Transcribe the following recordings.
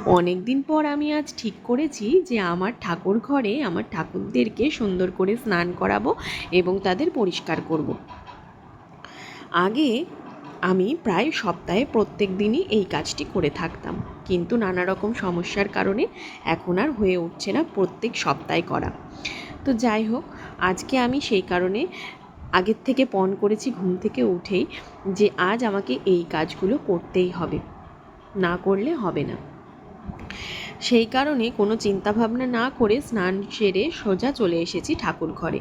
অনেক দিন পর আমি আজ ঠিক করেছি যে আমার ঠাকুর ঘরে আমার ঠাকুরদেরকে সুন্দর করে স্নান করাবো এবং তাদের পরিষ্কার করব। আগে আমি প্রায় সপ্তাহে প্রত্যেক দিনই এই কাজটি করে থাকতাম, কিন্তু নানা রকম সমস্যার কারণে এখন আর হয়ে উঠছে না প্রত্যেক সপ্তাহে করা। তো যাই হোক, আজকে আমি সেই কারণে আগের থেকে পণ করেছি ঘুম থেকে উঠেই যে আজ আমাকে এই কাজগুলো করতেই হবে, না করলে হবে না। সেই কারণে কোনো চিন্তাভাবনা না করে স্নান সেরে সোজা চলে এসেছি ঠাকুর ঘরে।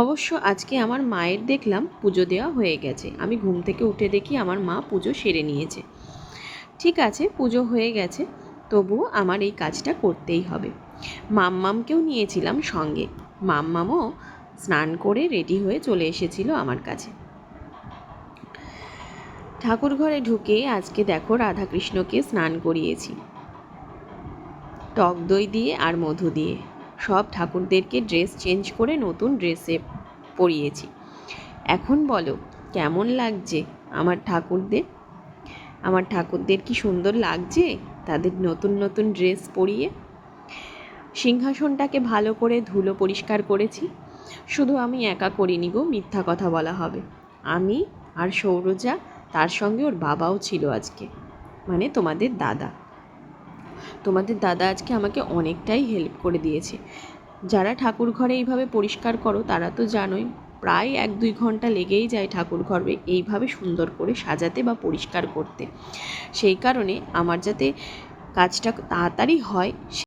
অবশ্য আজকে আমার মায়ের দেখলাম পুজো দেওয়া হয়ে গেছে। আমি ঘুম থেকে উঠে দেখি আমার মা পুজো সেরে নিয়েছে। ঠিক আছে, পুজো হয়ে গেছে, তবুও আমার এই কাজটা করতেই হবে। মাম্মামকেও নিয়েছিলাম সঙ্গে। মাম্মামও স্নান করে রেডি হয়ে চলে এসেছিল আমার কাছে। ঠাকুর ঘরে ঢুকে আজকে দেখো রাধাকৃষ্ণকে স্নান করিয়েছি টক দই দিয়ে আর মধু দিয়ে। সব ঠাকুরদেরকে ড্রেস চেঞ্জ করে নতুন ড্রেসে পরিয়েছি। এখন বলো কেমন লাগছে আমার ঠাকুরদের? আমার ঠাকুরদের কি সুন্দর লাগছে তাদের নতুন নতুন ড্রেস পরিয়ে? সিংহাসনটাকে ভালো করে ধুলো পরিষ্কার করেছি। শুধু আমি একা করিনি গো, মিথ্যা কথা বলা হবে। আমি আর সৌরজা, তার সঙ্গে ওর বাবাও ছিল আজকে, মানে তোমাদের দাদা আজকে আমাকে অনেকটাই হেল্প করে দিয়েছে। যারা ঠাকুর ঘরে এইভাবে পরিষ্কার করো তারা তো জানোই, প্রায় 1-2 ঘন্টা লেগেই যায় ঠাকুর ঘরে এইভাবে সুন্দর করে সাজাতে বা পরিষ্কার করতে। সেই কারণে আমার যাতে কাজটা তাড়াতাড়ি হয়